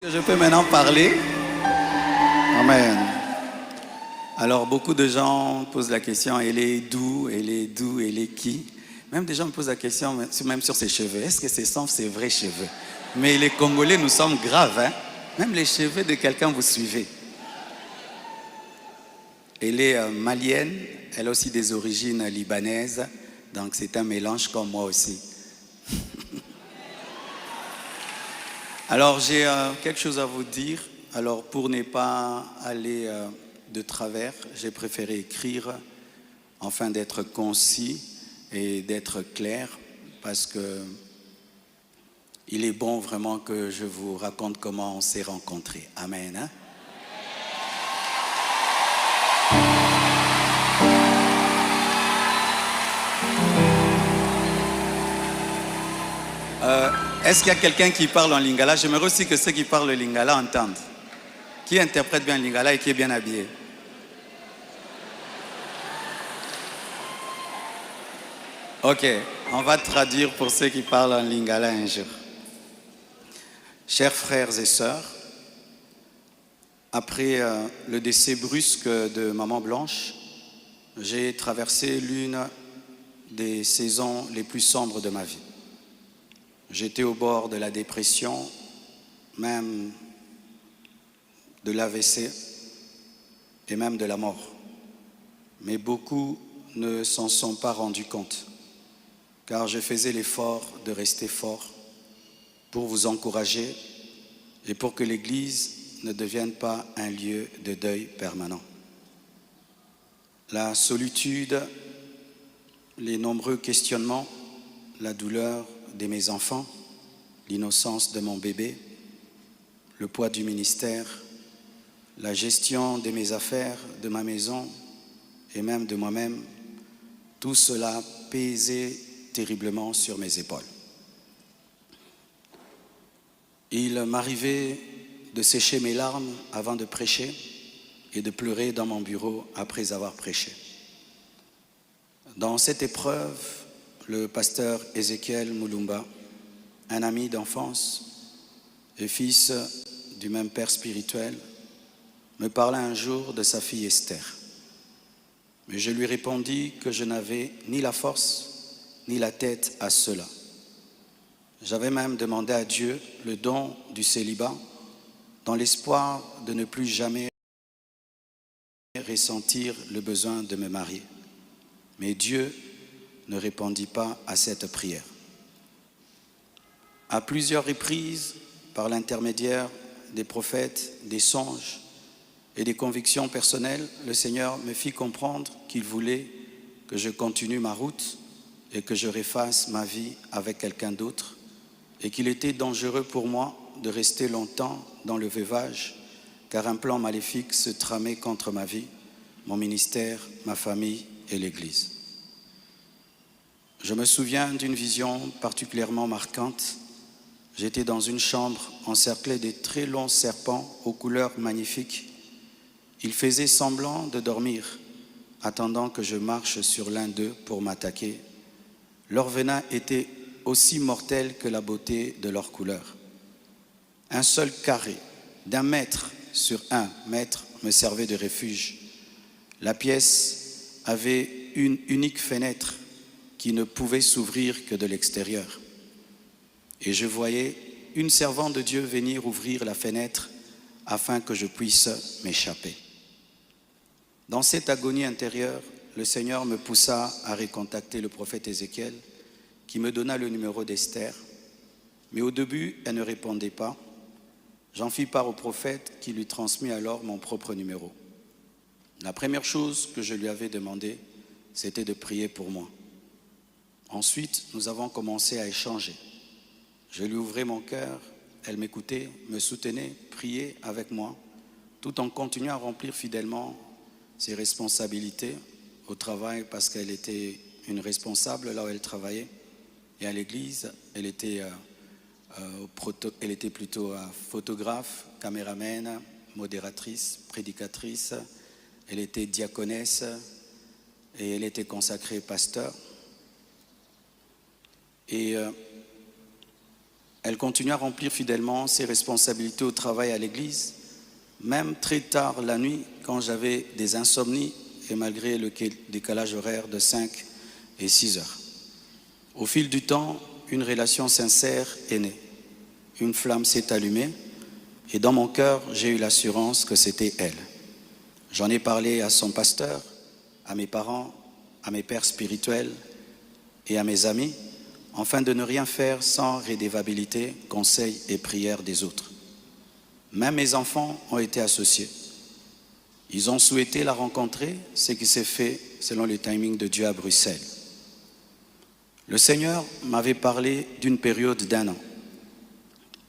Je peux maintenant parler. Amen. Alors, beaucoup de gens posent la question, elle est d'où, elle est d'où, elle est qui? Même des gens me posent la question, même sur ses cheveux. Est-ce que ce sont ses vrais cheveux? Mais les Congolais, nous sommes graves, hein? Même les cheveux de quelqu'un, vous suivez. Elle est malienne, elle a aussi des origines libanaises, donc c'est un mélange comme moi aussi. Alors j'ai quelque chose à vous dire. Alors pour ne pas aller de travers, j'ai préféré écrire afin d'être concis et d'être clair parce que il est bon vraiment que je vous raconte comment on s'est rencontrés. Amen. Hein? Est-ce qu'il y a quelqu'un qui parle en lingala? J'aimerais aussi que ceux qui parlent le lingala entendent. Qui interprète bien le lingala et qui est bien habillé? Ok, on va traduire pour ceux qui parlent en lingala un jour. Chers frères et sœurs, après le décès brusque de Maman Blanche, j'ai traversé l'une des saisons les plus sombres de ma vie. J'étais au bord de la dépression, même de l'AVC et même de la mort. Mais beaucoup ne s'en sont pas rendus compte, car je faisais l'effort de rester fort pour vous encourager et pour que l'Église ne devienne pas un lieu de deuil permanent. La solitude, les nombreux questionnements, la douleur de mes enfants, l'innocence de mon bébé, le poids du ministère, la gestion de mes affaires, de ma maison et même de moi-même, tout cela pesait terriblement sur mes épaules. Il m'arrivait de sécher mes larmes avant de prêcher et de pleurer dans mon bureau après avoir prêché. Dans cette épreuve, le pasteur Ézéchiel Moulumba, un ami d'enfance et fils du même père spirituel, me parla un jour de sa fille Esther. Mais je lui répondis que je n'avais ni la force ni la tête à cela. J'avais même demandé à Dieu le don du célibat dans l'espoir de ne plus jamais ressentir le besoin de me marier. Mais Dieu ne répondit pas à cette prière. À plusieurs reprises, par l'intermédiaire des prophètes, des songes et des convictions personnelles, le Seigneur me fit comprendre qu'il voulait que je continue ma route et que je refasse ma vie avec quelqu'un d'autre et qu'il était dangereux pour moi de rester longtemps dans le veuvage car un plan maléfique se tramait contre ma vie, mon ministère, ma famille et l'Église. Je me souviens d'une vision particulièrement marquante. J'étais dans une chambre encerclée de très longs serpents aux couleurs magnifiques. Ils faisaient semblant de dormir, attendant que je marche sur l'un d'eux pour m'attaquer. Leur venin était aussi mortel que la beauté de leur couleur. Un seul carré d'1 mètre sur 1 mètre me servait de refuge. La pièce avait une unique fenêtre qui ne pouvait s'ouvrir que de l'extérieur. Et je voyais une servante de Dieu venir ouvrir la fenêtre afin que je puisse m'échapper. Dans cette agonie intérieure, le Seigneur me poussa à recontacter le prophète Ézéchiel qui me donna le numéro d'Esther. Mais au début, elle ne répondait pas. J'en fis part au prophète qui lui transmit alors mon propre numéro. La première chose que je lui avais demandé, c'était de prier pour moi. Ensuite, nous avons commencé à échanger. Je lui ouvrais mon cœur, elle m'écoutait, me soutenait, priait avec moi, tout en continuant à remplir fidèlement ses responsabilités au travail parce qu'elle était une responsable là où elle travaillait. Et à l'église, elle était plutôt photographe, caméraman, modératrice, prédicatrice. Elle était diaconesse et elle était consacrée pasteur. Et Elle continue à remplir fidèlement ses responsabilités au travail à l'église, même très tard la nuit quand j'avais des insomnies et malgré le décalage horaire de 5 et 6 heures. Au fil du temps, une relation sincère est née. Une flamme s'est allumée et dans mon cœur, j'ai eu l'assurance que c'était elle. J'en ai parlé à son pasteur, à mes parents, à mes pères spirituels et à mes amis, afin de ne rien faire sans rédévabilité, conseil et prière des autres. Même mes enfants ont été associés. Ils ont souhaité la rencontrer, ce qui s'est fait selon le timing de Dieu à Bruxelles. Le Seigneur m'avait parlé d'une période d'1 an.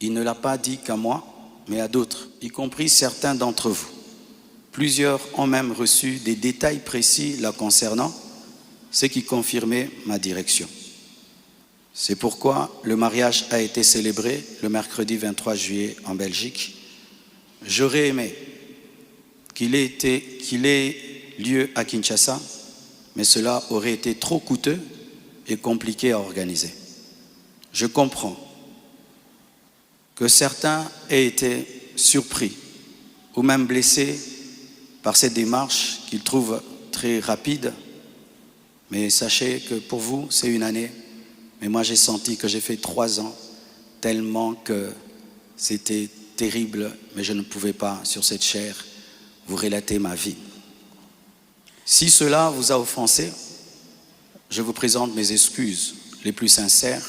Il ne l'a pas dit qu'à moi, mais à d'autres, y compris certains d'entre vous. Plusieurs ont même reçu des détails précis la concernant, ce qui confirmait ma direction. C'est pourquoi le mariage a été célébré le mercredi 23 juillet en Belgique. J'aurais aimé qu'il ait lieu à Kinshasa, mais cela aurait été trop coûteux et compliqué à organiser. Je comprends que certains aient été surpris ou même blessés par cette démarche qu'ils trouvent très rapide, mais sachez que pour vous, c'est une année. Mais moi, j'ai senti que j'ai fait 3 ans, tellement que c'était terrible, mais je ne pouvais pas, sur cette chair, vous relater ma vie. Si cela vous a offensé, je vous présente mes excuses les plus sincères,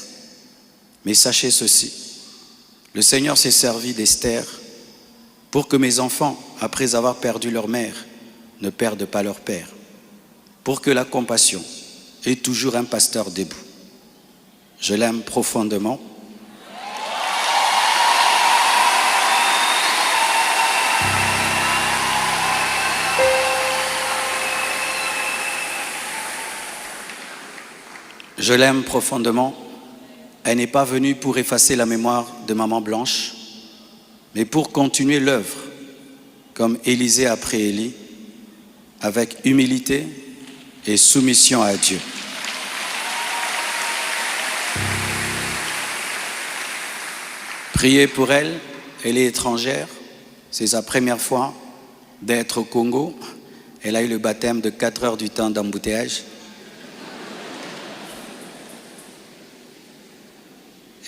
mais sachez ceci, le Seigneur s'est servi d'Esther pour que mes enfants, après avoir perdu leur mère, ne perdent pas leur père, pour que la compassion ait toujours un pasteur debout. Je l'aime profondément. Je l'aime profondément. Elle n'est pas venue pour effacer la mémoire de Maman Blanche, mais pour continuer l'œuvre, comme Élisée après Élie, avec humilité et soumission à Dieu. Priez pour elle, elle est étrangère, c'est sa première fois d'être au Congo. Elle a eu le baptême de 4 heures du temps d'embouteillage.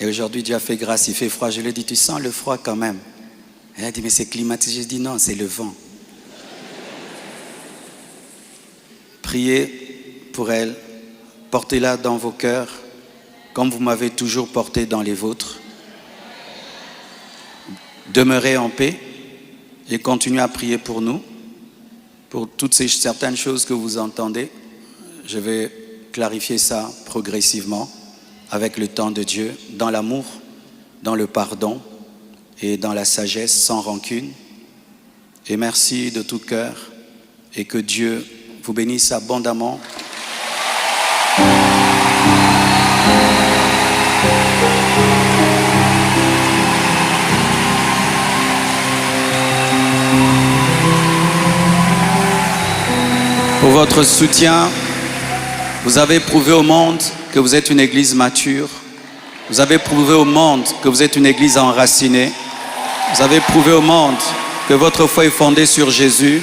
Et aujourd'hui, Dieu a fait grâce, il fait froid. Je lui ai dit, tu sens le froid quand même? Elle a dit, mais c'est climatisé. J'ai dit, non, c'est le vent. Priez pour elle, portez-la dans vos cœurs, comme vous m'avez toujours porté dans les vôtres. Demeurez en paix et continuez à prier pour nous, pour toutes ces certaines choses que vous entendez. Je vais clarifier ça progressivement avec le temps de Dieu, dans l'amour, dans le pardon et dans la sagesse, sans rancune. Et merci de tout cœur et que Dieu vous bénisse abondamment. Pour votre soutien, vous avez prouvé au monde que vous êtes une église mature. Vous avez prouvé au monde que vous êtes une église enracinée. Vous avez prouvé au monde que votre foi est fondée sur Jésus.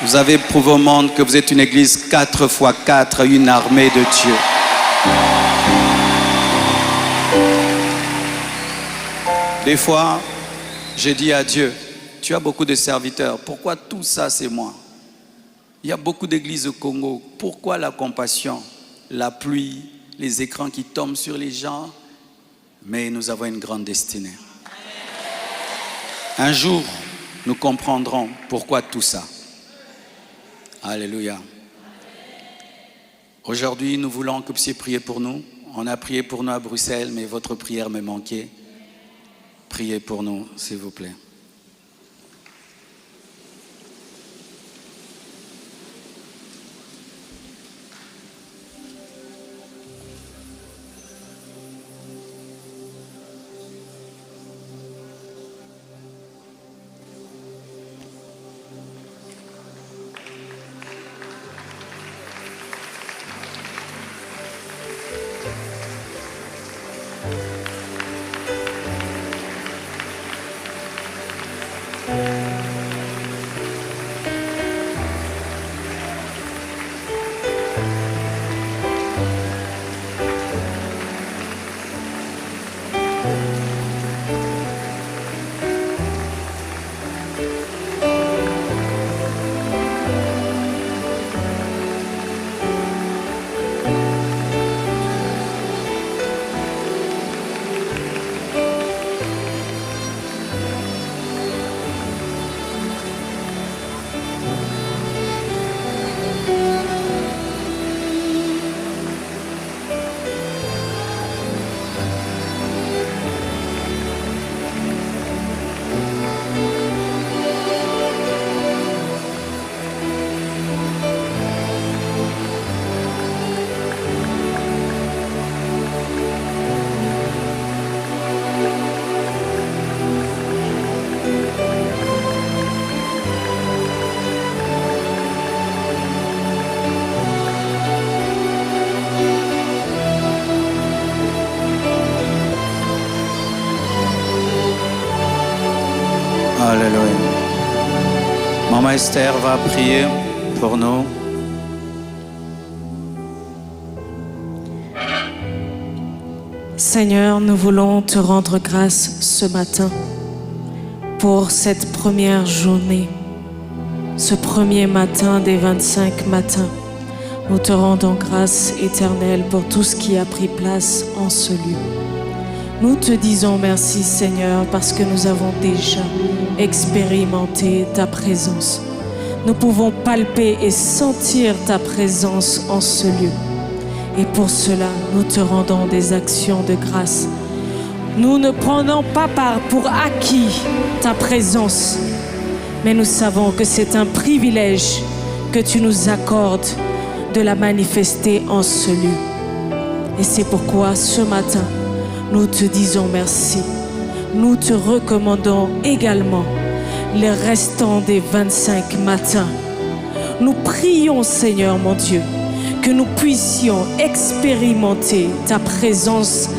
Vous avez prouvé au monde que vous êtes une église 4x4, une armée de Dieu. Des fois, j'ai dit à Dieu, tu as beaucoup de serviteurs, pourquoi tout ça c'est moi? Il y a beaucoup d'églises au Congo, pourquoi la compassion, la pluie, les écrans qui tombent sur les gens? Mais nous avons une grande destinée. Un jour, nous comprendrons pourquoi tout ça. Alléluia. Aujourd'hui, nous voulons que vous puissiez prier pour nous. On a prié pour nous à Bruxelles, mais votre prière me manquait. Priez pour nous, s'il vous plaît. Alléluia. Maman Esther va prier pour nous. Seigneur, nous voulons te rendre grâce ce matin pour cette première journée, ce premier matin des 25 matins. Nous te rendons grâce éternelle pour tout ce qui a pris place en ce lieu. Nous te disons merci Seigneur parce que nous avons déjà expérimenté ta présence. Nous pouvons palper et sentir ta présence en ce lieu. Et pour cela, nous te rendons des actions de grâce. Nous ne prenons pas part pour acquis ta présence, mais nous savons que c'est un privilège que tu nous accordes de la manifester en ce lieu. Et c'est pourquoi ce matin, nous te disons merci. Nous te recommandons également les restants des 25 matins. Nous prions, Seigneur mon Dieu, que nous puissions expérimenter ta présence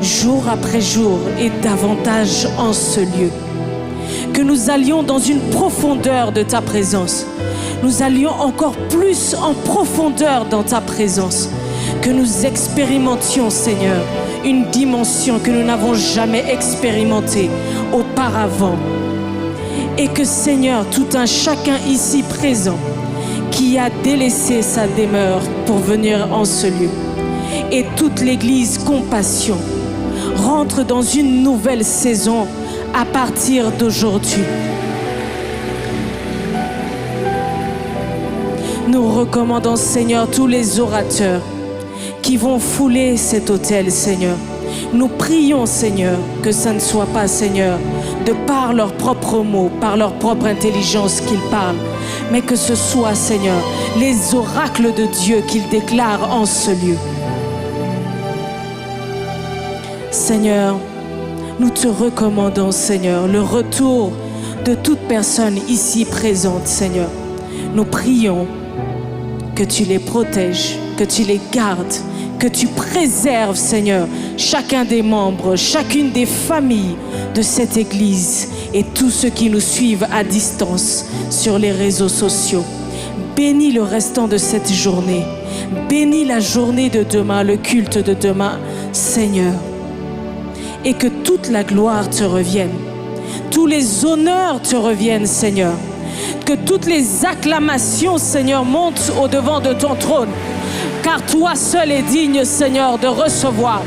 jour après jour et davantage en ce lieu. Que nous allions dans une profondeur de ta présence. Nous allions encore plus en profondeur dans ta présence. Que nous expérimentions, Seigneur, une dimension que nous n'avons jamais expérimentée auparavant. Et que, Seigneur, tout un chacun ici présent qui a délaissé sa demeure pour venir en ce lieu, et toute l'Église Compassion rentre dans une nouvelle saison à partir d'aujourd'hui. Nous recommandons, Seigneur, tous les orateurs qui vont fouler cet autel, Seigneur. Nous prions, Seigneur, que ça ne soit pas, Seigneur, de par leurs propres mots, par leur propre intelligence qu'ils parlent, mais que ce soit, Seigneur, les oracles de Dieu qu'ils déclarent en ce lieu. Seigneur, nous te recommandons, Seigneur, le retour de toute personne ici présente, Seigneur. Nous prions que tu les protèges, que tu les gardes, que tu préserves, Seigneur, chacun des membres, chacune des familles de cette Église et tous ceux qui nous suivent à distance sur les réseaux sociaux. Bénis le restant de cette journée. Bénis la journée de demain, le culte de demain, Seigneur. Et que toute la gloire te revienne. Tous les honneurs te reviennent, Seigneur. Que toutes les acclamations, Seigneur, montent au-devant de ton trône. Car toi seul es digne, Seigneur, de recevoir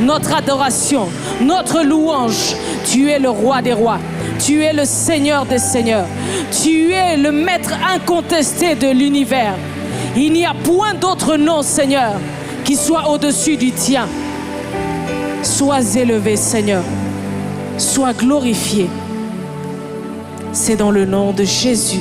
notre adoration, notre louange. Tu es le roi des rois. Tu es le Seigneur des seigneurs. Tu es le maître incontesté de l'univers. Il n'y a point d'autre nom, Seigneur, qui soit au-dessus du tien. Sois élevé, Seigneur. Sois glorifié. C'est dans le nom de Jésus